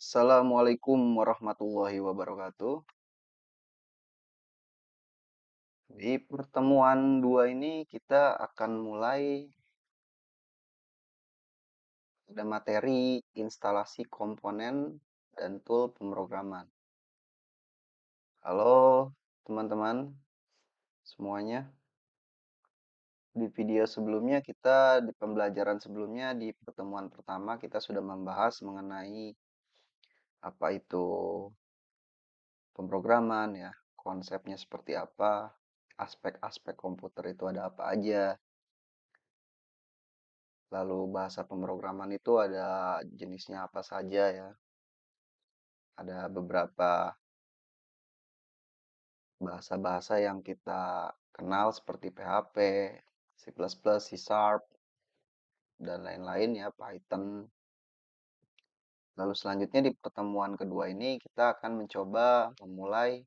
Assalamualaikum warahmatullahi wabarakatuh. Di pertemuan dua ini kita akan mulai ada materi instalasi komponen dan tool pemrograman. Halo teman-teman semuanya. Di video sebelumnya di pembelajaran sebelumnya di pertemuan pertama kita sudah membahas mengenai apa itu pemrograman ya, konsepnya seperti apa, aspek-aspek komputer itu ada apa aja. Lalu bahasa pemrograman itu ada jenisnya apa saja ya. Ada beberapa bahasa-bahasa yang kita kenal seperti PHP, C++, C Sharp, dan lain-lain ya, Python. Lalu selanjutnya di pertemuan kedua ini kita akan mencoba memulai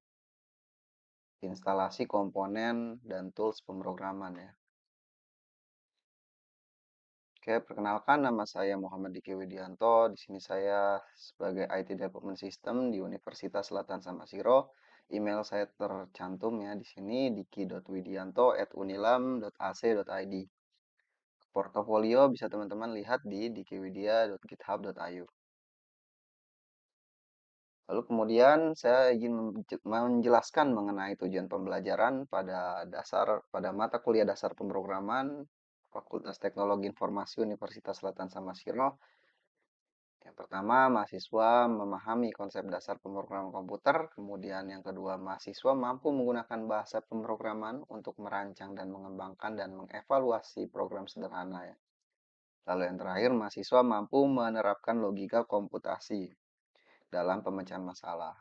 instalasi komponen dan tools pemrograman ya. Oke, perkenalkan nama saya Muhammad Diki Widianto. Di sini saya sebagai IT Development System di Universitas Selatan Samasiro. Email saya tercantum ya di sini diki.widianto@unilam.ac.id. Portofolio bisa teman-teman lihat di dikiwidia.github.io. Lalu kemudian saya ingin menjelaskan mengenai tujuan pembelajaran pada mata kuliah dasar pemrograman Fakultas Teknologi Informasi Universitas Selatan Samasiro. Yang pertama, mahasiswa memahami konsep dasar pemrograman komputer. Kemudian yang kedua, mahasiswa mampu menggunakan bahasa pemrograman untuk merancang dan mengembangkan dan mengevaluasi program sederhana ya. Lalu yang terakhir, mahasiswa mampu menerapkan logika komputasi dalam pemecahan masalah.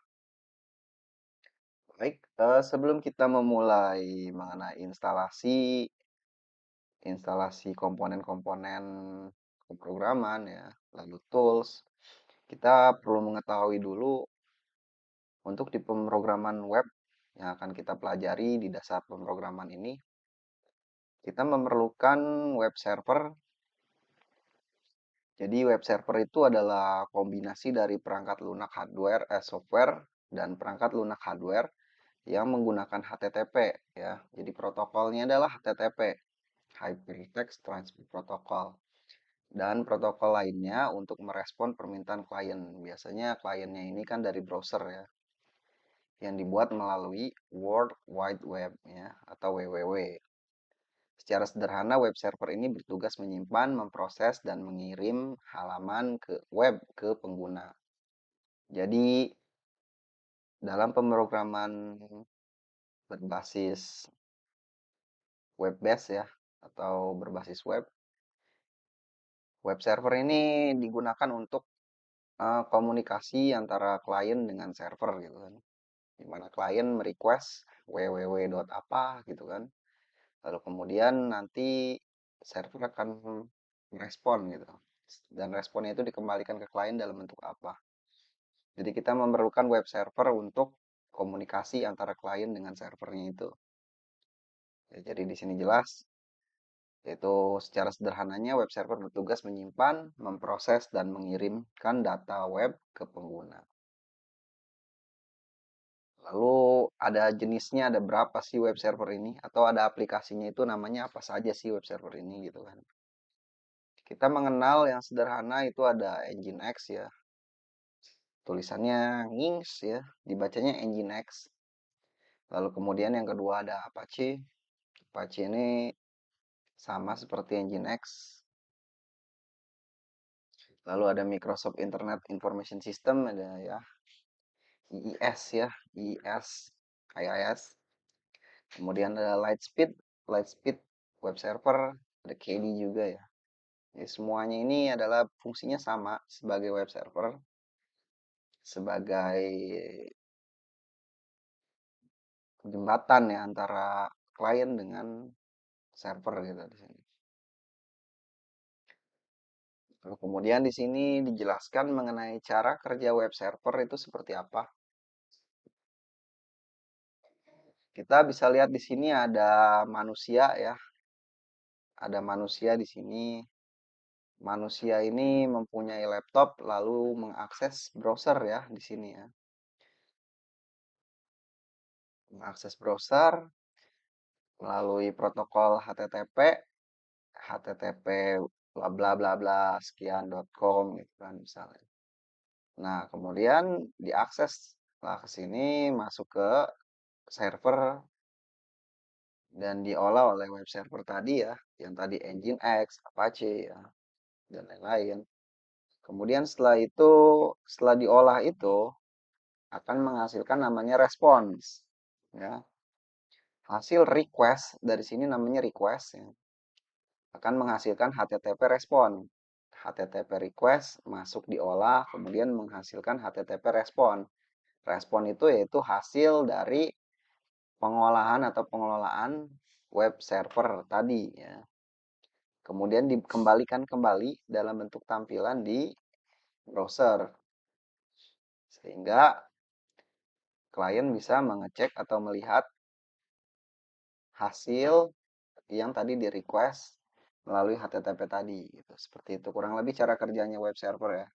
Baik, sebelum kita memulai mengenai instalasi komponen-komponen pemrograman ya, lalu tools, kita perlu mengetahui dulu untuk di pemrograman web yang akan kita pelajari di dasar pemrograman ini, kita memerlukan web server. Jadi web server itu adalah kombinasi dari perangkat lunak software dan perangkat lunak hardware yang menggunakan HTTP ya. Jadi protokolnya adalah HTTP, Hypertext Transfer Protocol. Dan protokol lainnya untuk merespon permintaan klien. Biasanya kliennya ini kan dari browser ya, yang dibuat melalui World Wide Web ya, atau WWW. Secara sederhana, web server ini bertugas menyimpan, memproses, dan mengirim halaman ke web ke pengguna. Jadi, dalam pemrograman berbasis web based ya, atau berbasis web server ini digunakan untuk komunikasi antara klien dengan server gitu kan. Di mana klien merequest www.apa gitu kan. Lalu kemudian nanti server akan merespon gitu. Dan responnya itu dikembalikan ke klien dalam bentuk apa. Jadi kita memerlukan web server untuk komunikasi antara klien dengan servernya itu. Ya, jadi di sini jelas, yaitu secara sederhananya web server bertugas menyimpan, memproses, dan mengirimkan data web ke pengguna. Lalu ada jenisnya, ada berapa sih web server ini? Atau ada aplikasinya itu namanya apa saja sih web server ini gitu kan. Kita mengenal yang sederhana itu ada Nginx ya. Tulisannya Nginx ya, dibacanya Nginx. Lalu kemudian yang kedua ada Apache. Apache ini sama seperti Nginx. Lalu ada Microsoft Internet Information System, ada ya IIS ya, IIS, IIS. Kemudian ada Lightspeed web server, ada KD juga ya. Jadi semuanya ini adalah fungsinya sama sebagai web server, sebagai jembatan ya antara klien dengan server gitu di sini. Lalu kemudian di sini dijelaskan mengenai cara kerja web server itu seperti apa. Kita bisa lihat di sini ada manusia ya. Ada manusia di sini manusia ini mempunyai laptop lalu mengakses browser ya di sini ya. Mengakses browser melalui protokol HTTP, HTTP bla bla bla bla sekian.com gitu kan misalnya. Nah, kemudian diakses lah ke sini masuk ke server dan diolah oleh web server tadi ya, yang tadi Nginx, Apache ya, dan lain-lain. Kemudian setelah diolah itu akan menghasilkan namanya response ya. Hasil request dari sini namanya request ya, akan menghasilkan HTTP respon. HTTP request masuk diolah kemudian menghasilkan HTTP respon. Respon itu yaitu hasil dari pengolahan atau pengelolaan web server tadi ya. Kemudian dikembalikan kembali dalam bentuk tampilan di browser. Sehingga klien bisa mengecek atau melihat hasil yang tadi di request melalui HTTP tadi gitu. Seperti itu kurang lebih cara kerjanya web server ya.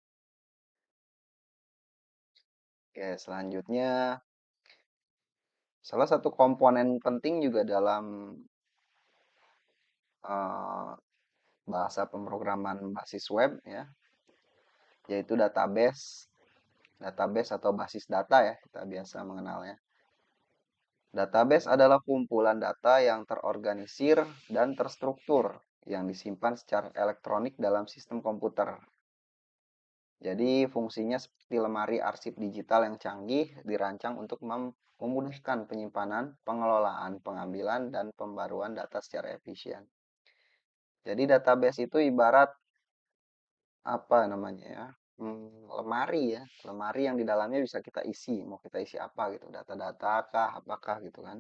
Oke, selanjutnya salah satu komponen penting juga dalam eh, bahasa pemrograman basis web ya, yaitu database atau basis data ya kita biasa mengenalnya. Database adalah kumpulan data yang terorganisir dan terstruktur yang disimpan secara elektronik dalam sistem komputer. Jadi fungsinya seperti lemari arsip digital yang canggih dirancang untuk memudahkan penyimpanan, pengelolaan, pengambilan, dan pembaruan data secara efisien. Jadi database itu ibarat apa namanya ya? Lemari ya, lemari yang di dalamnya bisa kita isi, mau kita isi apa gitu, data-data kah, apakah gitu kan.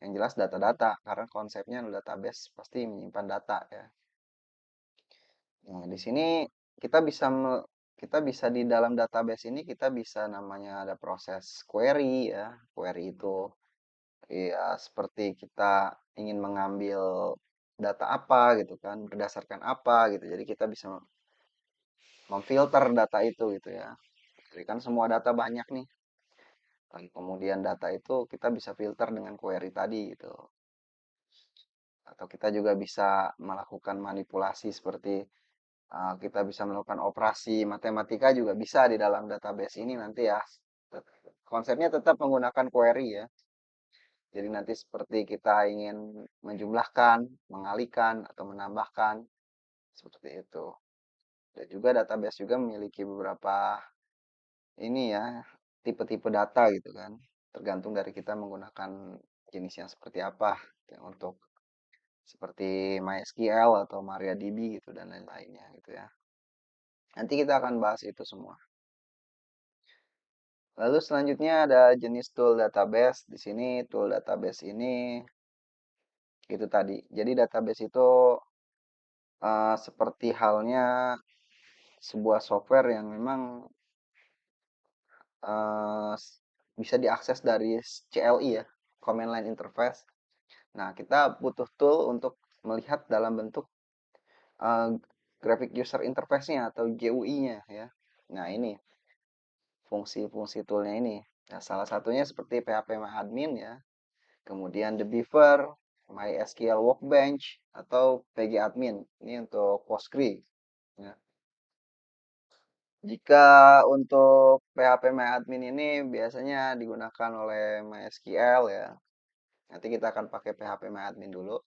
Yang jelas data-data, karena konsepnya database pasti menyimpan data ya. Nah, di sini kita bisa kita bisa di dalam database ini kita bisa namanya ada proses query ya. Query itu ya seperti kita ingin mengambil data apa gitu kan, berdasarkan apa gitu. Jadi kita bisa memfilter data itu gitu ya. Jadi kan semua data banyak nih. Dan kemudian data itu kita bisa filter dengan query tadi gitu. Atau kita juga bisa melakukan manipulasi seperti kita bisa melakukan operasi matematika juga bisa di dalam database ini nanti ya. Konsepnya tetap menggunakan query ya. Jadi nanti seperti kita ingin menjumlahkan, mengalihkan, atau menambahkan. Seperti itu. Dan juga database juga memiliki beberapa ini ya, tipe-tipe data gitu kan. Tergantung dari kita menggunakan jenis yang seperti apa. Ya, untuk seperti MySQL atau MariaDB gitu dan lain-lainnya gitu ya. Nanti kita akan bahas itu semua. Lalu selanjutnya ada jenis tool database. Di sini tool database ini itu tadi. Jadi database itu seperti halnya sebuah software yang memang uh, bisa diakses dari CLI ya, Command Line Interface. Nah, kita butuh tool untuk melihat dalam bentuk uh, Graphic User Interface-nya atau GUI-nya ya. Nah, ini fungsi-fungsi toolnya ini. Nah, salah satunya seperti phpMyAdmin ya. Kemudian The Beaver, MySQL Workbench, atau pgadmin. Ini untuk Postgre. Ya. Jika untuk phpMyAdmin ini biasanya digunakan oleh MySQL ya. Nanti kita akan pakai phpMyAdmin dulu.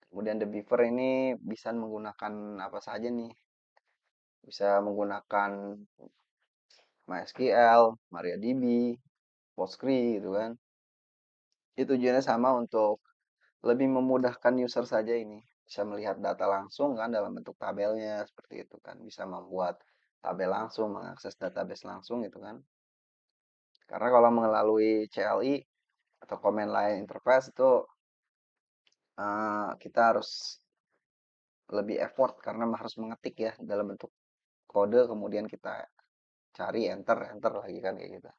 Kemudian The Beaver ini bisa menggunakan apa saja nih. Bisa menggunakan MySQL, MariaDB, Postgre gitu kan. Itu tujuannya sama untuk lebih memudahkan user saja ini. Bisa melihat data langsung kan dalam bentuk tabelnya seperti itu kan. Bisa membuat tabel langsung, mengakses database langsung gitu kan. Karena kalau melalui CLI atau command line interface itu kita harus lebih effort karena harus mengetik ya dalam bentuk kode kemudian kita cari enter enter lagi kan kayak gitu.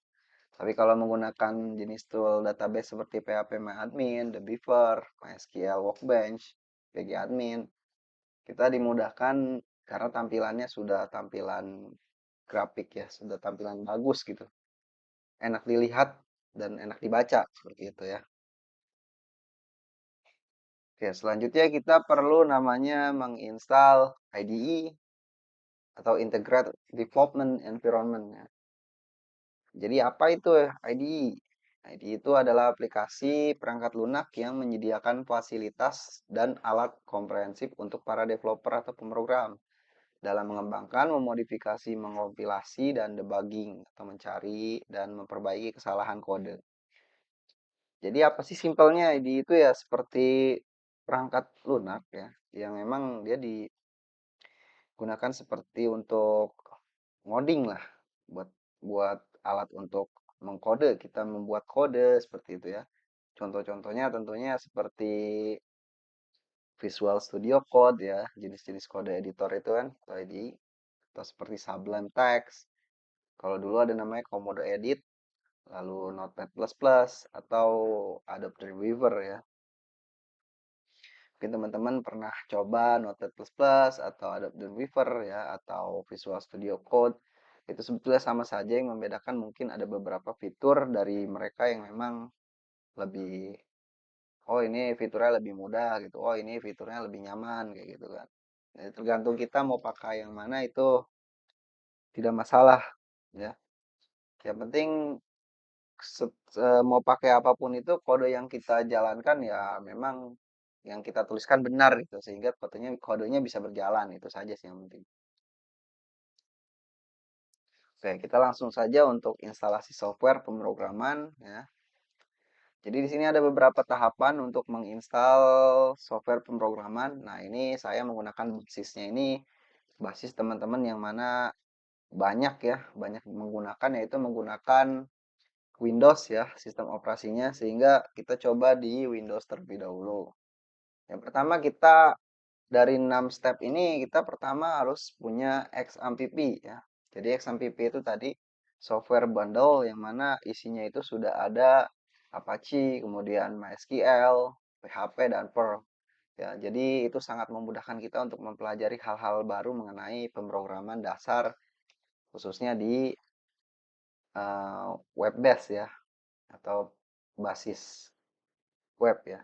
Tapi kalau menggunakan jenis tool database seperti phpMyAdmin, The Beaver, MySQL Workbench, pgadmin, kita dimudahkan karena tampilannya sudah tampilan grafik ya, sudah tampilan bagus gitu. Enak dilihat dan enak dibaca seperti itu ya. Oke, selanjutnya kita perlu namanya menginstal IDE atau Integrated Development Environment ya. Jadi apa itu ya IDE? IDE itu adalah aplikasi perangkat lunak yang menyediakan fasilitas dan alat komprehensif untuk para developer atau pemrogram dalam mengembangkan, memodifikasi, mengompilasi, dan debugging atau mencari dan memperbaiki kesalahan kode. Jadi apa sih simpelnya IDE itu ya seperti perangkat lunak ya, yang memang dia digunakan seperti untuk ngoding lah, buat buat alat untuk mengkode, kita membuat kode seperti itu ya. Contoh-contohnya tentunya seperti Visual Studio Code ya, jenis-jenis kode editor itu kan, atau IDE, atau seperti Sublime Text. Kalau dulu ada namanya Komodo Edit, lalu Notepad++, atau Adobe Dreamweaver ya. Mungkin teman-teman pernah coba Notepad++ atau Adobe Dreamweaver ya, atau Visual Studio Code. Itu sebetulnya sama saja, yang membedakan mungkin ada beberapa fitur dari mereka yang memang lebih, oh ini fiturnya lebih mudah gitu, oh ini fiturnya lebih nyaman kayak gitu kan. Jadi tergantung kita mau pakai yang mana itu tidak masalah ya. Yang penting mau pakai apapun itu kode yang kita jalankan ya memang yang kita tuliskan benar gitu sehingga kodenya bisa berjalan itu saja sih yang penting. Oke, kita langsung saja untuk instalasi software pemrograman ya. Jadi di sini ada beberapa tahapan untuk menginstal software pemrograman. Nah, ini saya menggunakan basisnya ini basis teman-teman yang mana banyak ya, banyak menggunakan yaitu menggunakan Windows ya, sistem operasinya sehingga kita coba di Windows terlebih dahulu. Yang pertama kita dari 6 step ini kita pertama harus punya XAMPP ya. Jadi XAMPP itu tadi software bundle yang mana isinya itu sudah ada Apache, kemudian MySQL, PHP dan Perl. Ya, jadi itu sangat memudahkan kita untuk mempelajari hal-hal baru mengenai pemrograman dasar khususnya di web base ya atau basis web ya.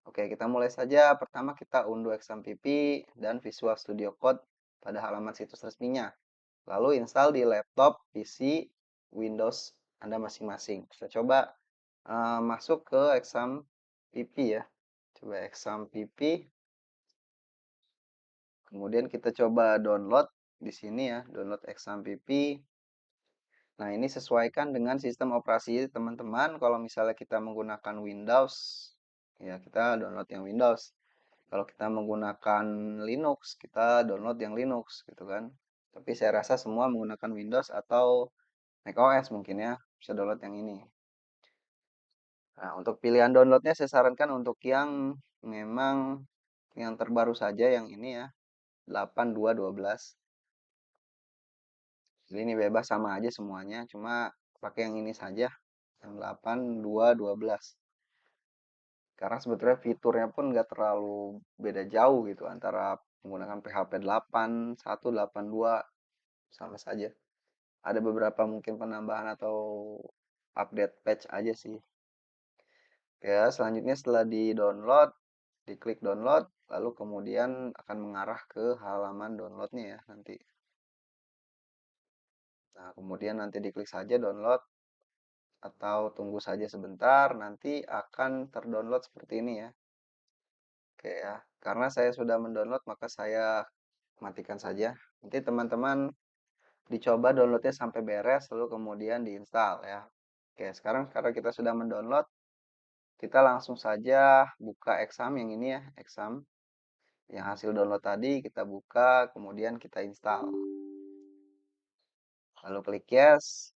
Oke, kita mulai saja. Pertama kita unduh XAMPP dan Visual Studio Code pada halaman situs resminya. Lalu install di laptop, PC, Windows Anda masing-masing. Kita coba masuk ke XAMPP ya. Coba XAMPP. Kemudian kita coba download di sini ya, download XAMPP. Nah, ini sesuaikan dengan sistem operasi teman-teman. Kalau misalnya kita menggunakan Windows, ya kita download yang Windows. Kalau kita menggunakan Linux, kita download yang Linux gitu kan. Tapi saya rasa semua menggunakan Windows atau macOS mungkin ya, bisa download yang ini. Nah, untuk pilihan downloadnya saya sarankan untuk yang memang yang terbaru saja yang ini ya, 8212. Jadi ini bebas sama aja semuanya, cuma pakai yang ini saja, yang 8212. Karena sebetulnya fiturnya pun nggak terlalu beda jauh gitu antara menggunakan PHP 8, 1, 82 sama saja. Ada beberapa mungkin penambahan atau update patch aja sih. Ya, selanjutnya setelah di-download, diklik download, lalu kemudian akan mengarah ke halaman downloadnya ya nanti. Nah, kemudian nanti diklik saja download atau tunggu saja sebentar, nanti akan terdownload seperti ini ya. Oke ya, karena saya sudah mendownload maka saya matikan saja. Nanti teman-teman dicoba downloadnya sampai beres, lalu kemudian diinstal ya. Oke, sekarang karena kita sudah mendownload, kita langsung saja buka exam yang ini ya, exam. Yang hasil download tadi kita buka, kemudian kita install. Lalu klik yes.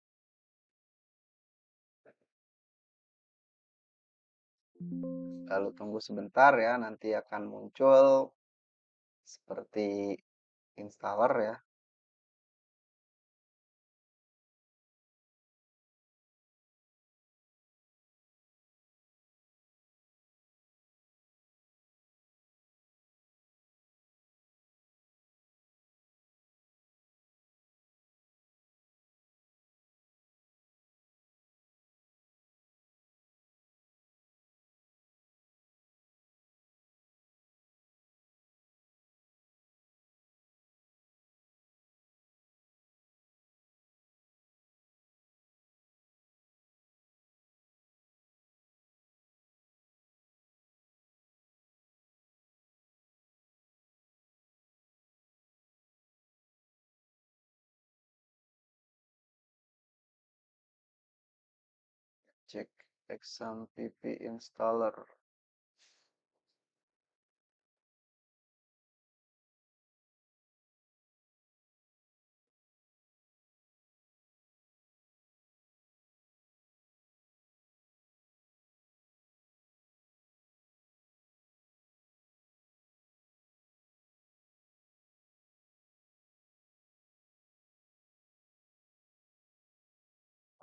Lalu tunggu sebentar ya, nanti akan muncul seperti installer ya. cek XAMPP installer.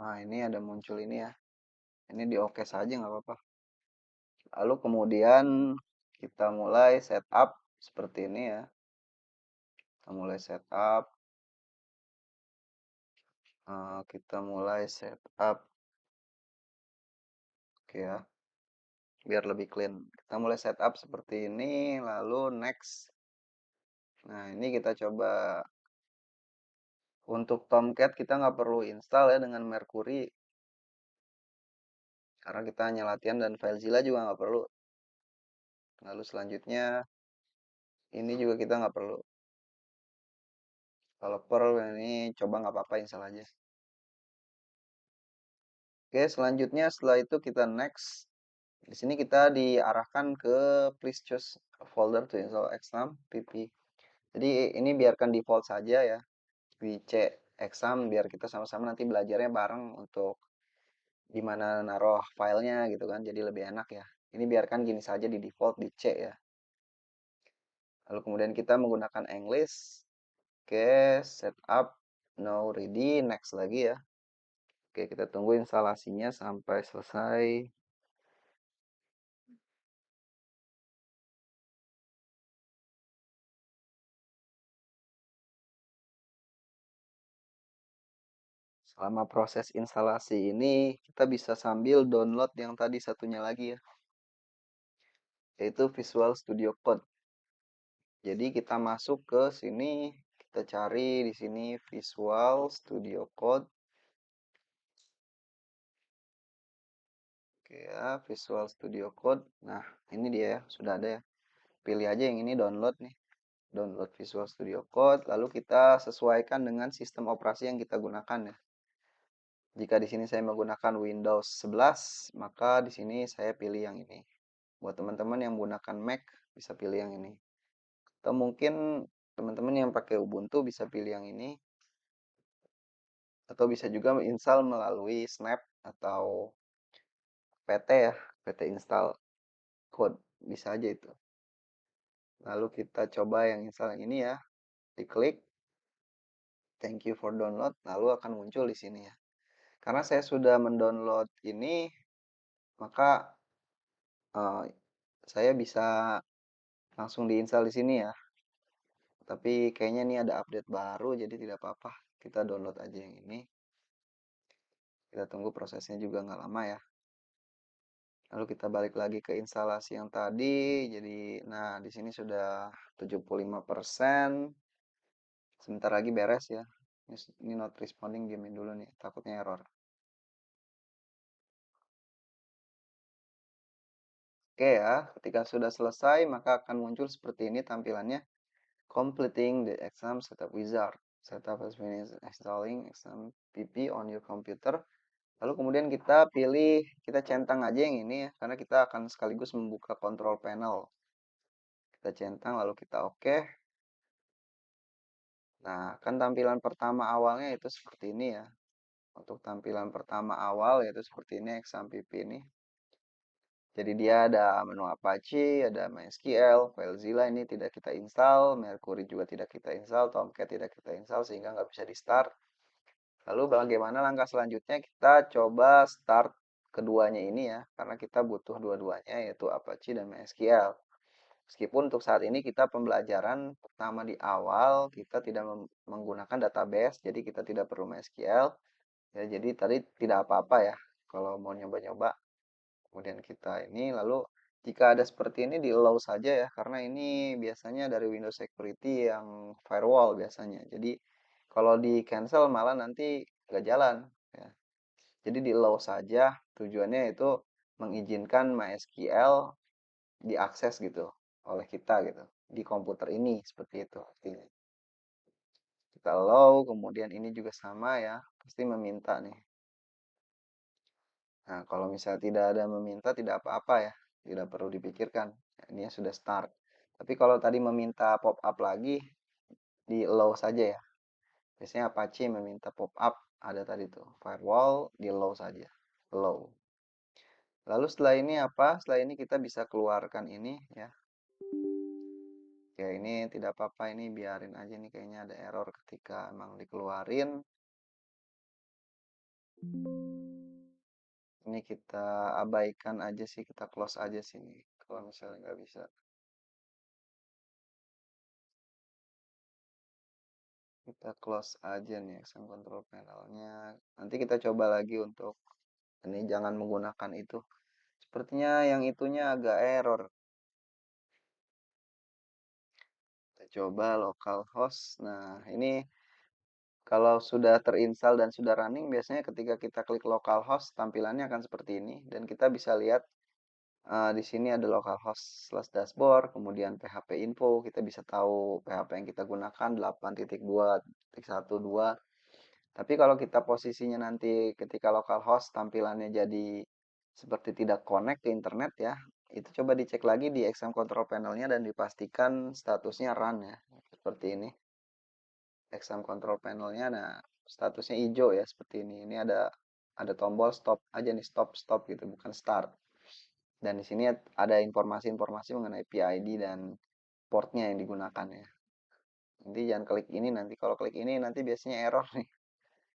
Nah, ini ada muncul ini ya. Ini di oke saja nggak apa-apa. Lalu kemudian kita mulai setup seperti ini ya. Kita mulai setup. Kita mulai setup. Oke ya, biar lebih clean. Kita mulai setup seperti ini, lalu next. Nah, ini kita coba. Untuk Tomcat kita nggak perlu install ya dengan Mercury. Karena kita hanya latihan dan FileZilla juga nggak perlu. Lalu selanjutnya, ini juga kita nggak perlu. Kalau Perl ini coba nggak apa-apa install aja. Oke, selanjutnya setelah itu kita next. Di sini kita diarahkan ke please choose a folder to install exam pp. Jadi ini biarkan default saja ya. VC exam biar kita sama-sama nanti belajarnya bareng untuk gimana naruh filenya gitu kan. Jadi lebih enak ya. Ini biarkan gini saja di default di C ya. Lalu kemudian kita menggunakan English. Oke, setup, now ready, next lagi ya. Oke, kita tunggu instalasinya sampai selesai. Selama proses instalasi ini, kita bisa sambil download yang tadi satunya lagi ya, yaitu Visual Studio Code. Jadi kita masuk ke sini, kita cari di sini Visual Studio Code. Oke ya, Visual Studio Code. Nah, ini dia ya, sudah ada ya. Pilih aja yang ini download nih. Download Visual Studio Code, lalu kita sesuaikan dengan sistem operasi yang kita gunakan ya. Jika di sini saya menggunakan Windows 11, maka di sini saya pilih yang ini. Buat teman-teman yang menggunakan Mac, bisa pilih yang ini. Atau mungkin teman-teman yang pakai Ubuntu bisa pilih yang ini. Atau bisa juga install melalui Snap atau PT ya, PT install code. Bisa aja itu. Lalu kita coba yang install yang ini ya. Diklik, thank you for download, lalu akan muncul di sini ya. Karena saya sudah mendownload ini, maka uh, saya bisa langsung diinstal di sini ya. Tapi kayaknya ini ada update baru, jadi tidak apa-apa. Kita download aja yang ini. Kita tunggu prosesnya juga nggak lama ya. Lalu kita balik lagi ke instalasi yang tadi. Jadi, nah di sini sudah 75%. Sebentar lagi beres ya. Ini not responding, diamin dulu nih. Takutnya error. Oke ya, ketika sudah selesai maka akan muncul seperti ini tampilannya. Completing the exam setup wizard. Setup has finished installing exam pp on your computer. Lalu kemudian kita pilih, kita centang aja yang ini ya, karena kita akan sekaligus membuka control panel. Kita centang lalu kita oke. Nah, kan tampilan pertama awalnya itu seperti ini ya. Untuk tampilan pertama awal yaitu seperti ini, XAMPP ini. Jadi dia ada menu Apache, ada MySQL, FileZilla ini tidak kita install, Mercury juga tidak kita install, Tomcat tidak kita install sehingga nggak bisa di start. Lalu bagaimana langkah selanjutnya? Kita coba start keduanya ini ya, karena kita butuh dua-duanya yaitu Apache dan MySQL. Meskipun untuk saat ini kita pembelajaran pertama di awal kita tidak menggunakan database, jadi kita tidak perlu MySQL. Ya, jadi tadi tidak apa-apa ya kalau mau nyoba-nyoba. Kemudian kita ini lalu jika ada seperti ini di allow saja ya, karena ini biasanya dari Windows Security yang firewall biasanya. Jadi kalau di cancel malah nanti nggak jalan ya. Jadi di allow saja, tujuannya itu mengizinkan MySQL diakses gitu oleh kita gitu di komputer ini seperti itu artinya. Kita allow, kemudian ini juga sama ya, pasti meminta nih. Nah, kalau misalnya tidak ada meminta, tidak apa-apa ya. Tidak perlu dipikirkan. Ini sudah start. Tapi kalau tadi meminta pop up lagi, di allow saja ya. Biasanya Apache meminta pop up, ada tadi tuh. Firewall, di allow saja. Allow. Lalu setelah ini apa? Setelah ini kita bisa keluarkan ini ya. Oke, ini tidak apa-apa, ini biarin aja nih, kayaknya ada error ketika emang dikeluarin. Ini kita abaikan aja sih, kita close aja sini. Kalau misalnya nggak bisa. Kita close aja nih action control panelnya. Nanti kita coba lagi untuk ini jangan menggunakan itu. Sepertinya yang itunya agak error. Kita coba localhost. Nah, ini kalau sudah terinstall dan sudah running, biasanya ketika kita klik localhost, tampilannya akan seperti ini. Dan kita bisa lihat di sini ada localhost slash dashboard, kemudian PHP info. Kita bisa tahu PHP yang kita gunakan 8.2.1.2. Tapi kalau kita posisinya nanti ketika localhost tampilannya jadi seperti tidak connect ke internet ya, itu coba dicek lagi di XM control panelnya dan dipastikan statusnya run ya. Seperti ini. XM control panelnya, nah statusnya hijau ya seperti ini. Ini ada tombol stop aja nih, stop stop gitu, bukan start. Dan di sini ada informasi-informasi mengenai PID dan portnya yang digunakan ya. Nanti jangan klik ini, nanti kalau klik ini nanti biasanya error nih.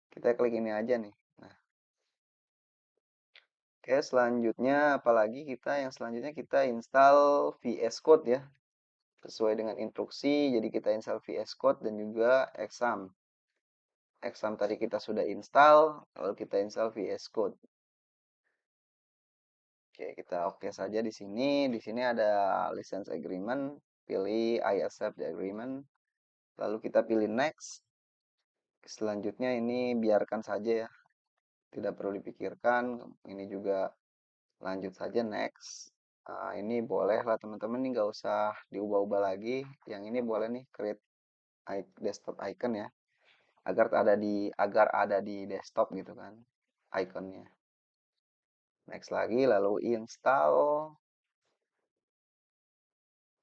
Kita klik ini aja nih. Nah, oke, selanjutnya apalagi yang selanjutnya kita install VS Code ya. Sesuai dengan instruksi, jadi kita install VS Code dan juga exam. Exam tadi kita sudah install, lalu kita install VS Code. Oke, kita oke saja di sini. Di sini ada license agreement, pilih I accept the agreement. Lalu kita pilih next. Selanjutnya ini biarkan saja ya. Tidak perlu dipikirkan. Ini juga lanjut saja next. Ini boleh lah teman-teman, ini nggak usah diubah-ubah lagi. Yang ini boleh nih create desktop icon ya, agar ada di desktop gitu kan iconnya. Next lagi, lalu install.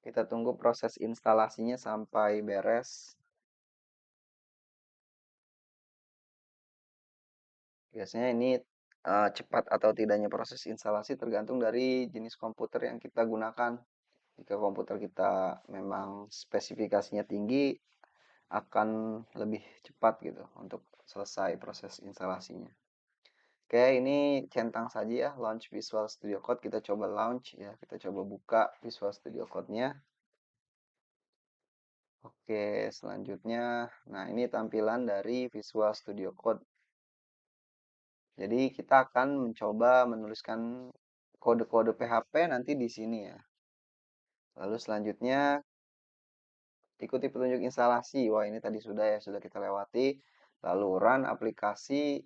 Kita tunggu proses instalasinya sampai beres. Biasanya ini cepat atau tidaknya proses instalasi tergantung dari jenis komputer yang kita gunakan. Jika komputer kita memang spesifikasinya tinggi, akan lebih cepat gitu untuk selesai proses instalasinya. Oke, ini centang saja ya, launch Visual Studio Code. Kita coba launch ya, kita coba buka Visual Studio Code-nya. Oke, selanjutnya, nah ini tampilan dari Visual Studio Code. Jadi kita akan mencoba menuliskan kode-kode PHP nanti di sini ya. Lalu selanjutnya ikuti petunjuk instalasi. Wah, ini tadi sudah ya, sudah kita lewati. Lalu run aplikasi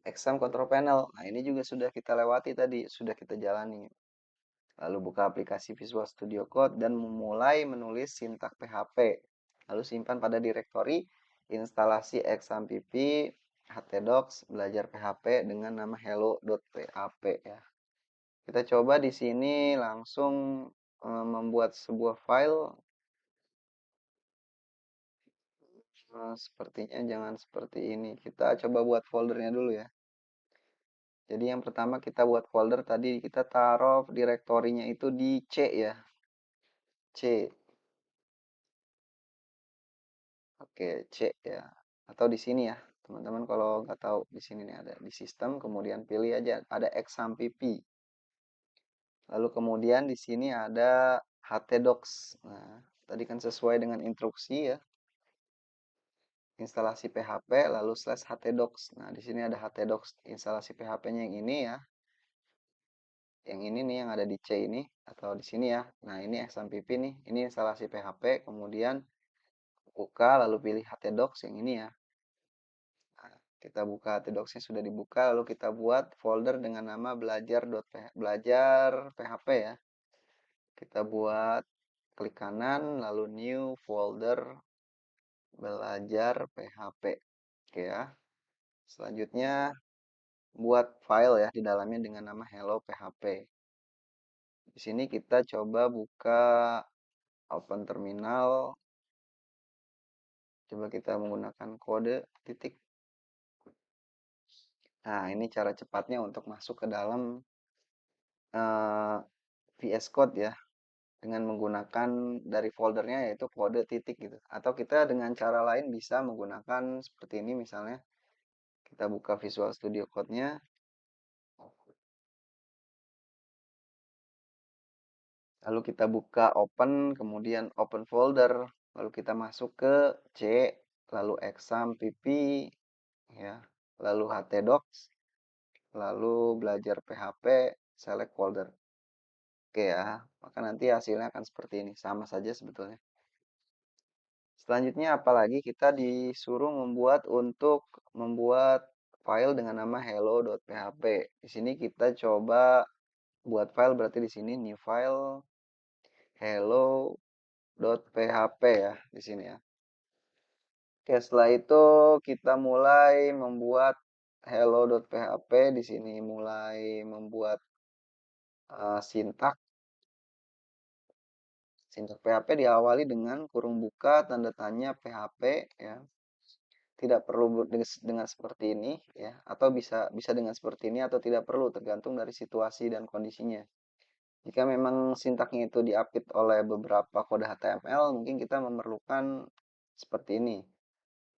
exam control panel. Nah, ini juga sudah kita lewati tadi, sudah kita jalani. Lalu buka aplikasi Visual Studio Code dan memulai menulis sintak PHP. Lalu simpan pada direktori instalasi exampp htdocs belajar PHP dengan nama hello.php ya. Kita coba di sini langsung membuat sebuah file. Sepertinya jangan seperti ini. Kita coba buat foldernya dulu ya. Jadi yang pertama kita buat folder tadi kita taruh direktorinya itu di C ya. C. Oke, C ya. Atau di sini ya. Teman-teman kalau nggak tahu di sini nih ada di sistem, kemudian pilih aja ada exampp. Lalu kemudian di sini ada htdocs. Nah, tadi kan sesuai dengan instruksi ya. Instalasi PHP lalu slash htdocs. Nah, di sini ada htdocs instalasi PHP-nya yang ini ya. Yang ini nih yang ada di C ini atau di sini ya. Nah, ini XMPP nih. Ini instalasi PHP, kemudian buka lalu pilih htdocs yang ini ya. Nah, kita buka htdocs-nya sudah dibuka lalu kita buat folder dengan nama belajar PHP ya. Kita buat klik kanan lalu new folder belajar PHP. Oke ya. Selanjutnya buat file ya di dalamnya dengan nama hello PHP. Di sini kita coba buka open terminal. Coba kita menggunakan kode titik. Nah, ini cara cepatnya untuk masuk ke dalam VS Code ya, dengan menggunakan dari foldernya yaitu kode titik gitu. Atau kita dengan cara lain bisa menggunakan seperti ini misalnya. Kita buka Visual Studio Code-nya, lalu kita buka open, kemudian open folder, lalu kita masuk ke C, lalu exam pp, ya, lalu htdocs, lalu belajar PHP, select folder. Oke ya, maka nanti hasilnya akan seperti ini, sama saja sebetulnya. Selanjutnya apalagi kita disuruh membuat file dengan nama hello.php. Di sini kita coba buat file, berarti di sini new file hello.php ya di sini ya. Oke, setelah itu kita mulai membuat hello.php. Di sini mulai membuat sintak. Sintak PHP diawali dengan kurung buka tanda tanya PHP ya. Tidak perlu dengan seperti ini ya, atau bisa bisa dengan seperti ini atau tidak perlu, tergantung dari situasi dan kondisinya. Jika memang sintaknya itu diapit oleh beberapa kode HTML, mungkin kita memerlukan seperti ini.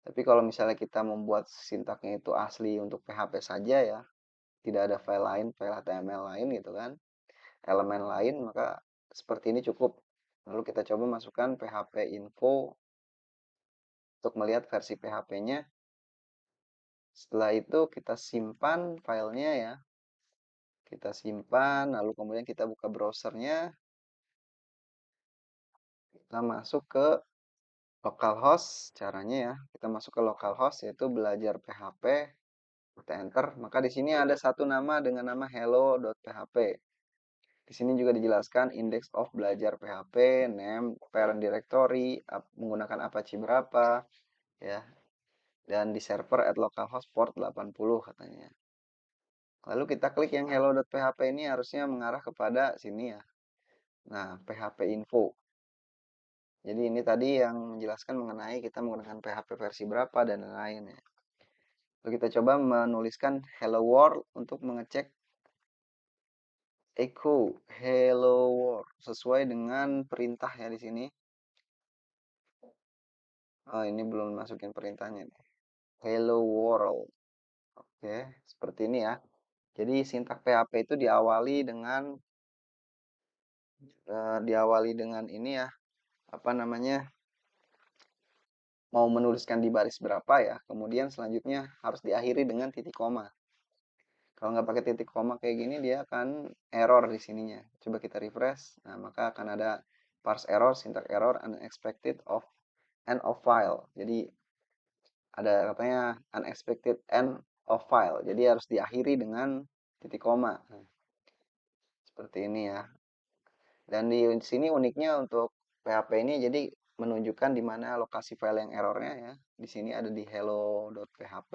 Tapi kalau misalnya kita membuat sintaknya itu asli untuk PHP saja ya, tidak ada file lain, file HTML lain gitu kan, elemen lain, maka seperti ini cukup. Lalu kita coba masukkan php info untuk melihat versi PHP-nya. Setelah itu kita simpan filenya ya. Kita simpan, lalu kemudian kita buka browsernya. Kita masuk ke localhost. Caranya ya, kita masuk ke localhost yaitu belajar PHP. Kita enter, maka di sini ada satu nama dengan nama hello.php. Di sini juga dijelaskan index of belajar PHP, name, parent directory, menggunakan Apache berapa, ya, dan di server at localhost port 80 katanya. Lalu kita klik yang hello.php, ini harusnya mengarah kepada sini ya. Nah, PHP info. Jadi ini tadi yang menjelaskan mengenai kita menggunakan PHP versi berapa dan lain-lain ya. Lalu kita coba menuliskan hello world untuk mengecek echo hello world sesuai dengan perintah ya di sini. Oh, ini belum masukin perintahnya nih. Hello world. Oke, seperti ini ya. Jadi sintak PHP itu diawali dengan ini ya, apa namanya, mau menuliskan di baris berapa ya, kemudian selanjutnya harus diakhiri dengan titik koma. Kalau nggak pakai titik koma kayak gini, dia akan error di sininya. Coba kita refresh, nah maka akan ada parse error, syntax error, unexpected of end of file. Jadi ada katanya unexpected end of file. Jadi harus diakhiri dengan titik koma. Nah, seperti ini ya. Dan di sini uniknya untuk PHP ini jadi menunjukkan di mana lokasi file yang errornya ya. Di sini ada di hello.php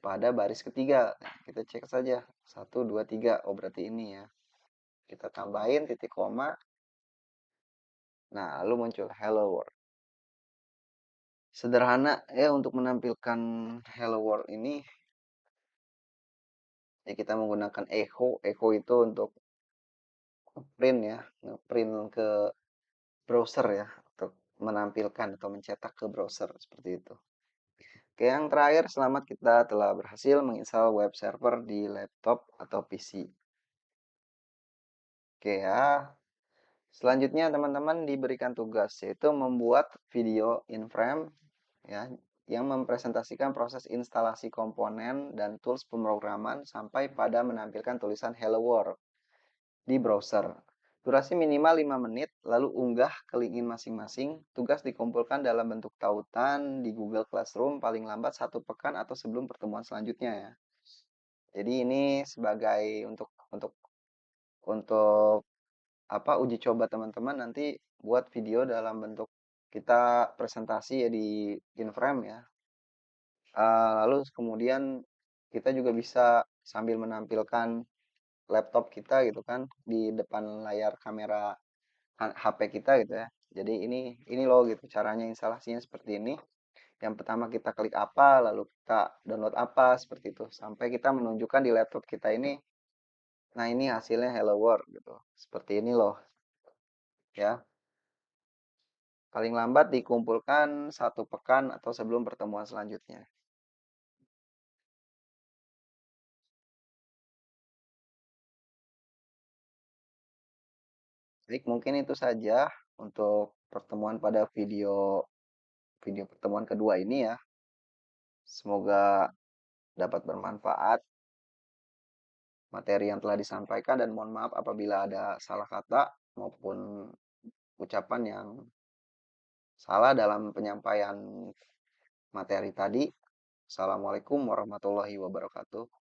pada baris ketiga. Nah, kita cek saja 1, 2, 3. Oh, berarti ini ya. Kita tambahin titik koma. Nah, lalu muncul hello world. Sederhana ya untuk menampilkan hello world ini. Ya kita menggunakan echo. Echo itu untuk print ya, print ke browser ya, untuk menampilkan atau mencetak ke browser seperti itu. Oke, yang terakhir, selamat, kita telah berhasil menginstal web server di laptop atau PC. Oke ya. Selanjutnya teman-teman diberikan tugas yaitu membuat video in frame ya yang mempresentasikan proses instalasi komponen dan tools pemrograman sampai pada menampilkan tulisan Hello World di browser. Durasi minimal 5 menit, lalu unggah ke linkin masing-masing. Tugas dikumpulkan dalam bentuk tautan di Google Classroom paling lambat 1 pekan atau sebelum pertemuan selanjutnya ya. Jadi ini sebagai untuk apa uji coba teman-teman nanti buat video dalam bentuk kita presentasi ya di InFrame ya. Lalu kemudian kita juga bisa sambil menampilkan laptop kita gitu kan di depan layar kamera HP kita gitu ya. Jadi ini loh gitu caranya instalasinya seperti ini. Yang pertama kita klik apa, lalu kita download apa seperti itu sampai kita menunjukkan di laptop kita ini. Nah, ini hasilnya Hello World gitu. Seperti ini loh ya. Paling lambat dikumpulkan 1 pekan atau sebelum pertemuan selanjutnya. Baik, mungkin itu saja untuk pertemuan pada video video pertemuan kedua ini ya. Semoga dapat bermanfaat materi yang telah disampaikan dan mohon maaf apabila ada salah kata maupun ucapan yang salah dalam penyampaian materi tadi. Assalamualaikum warahmatullahi wabarakatuh.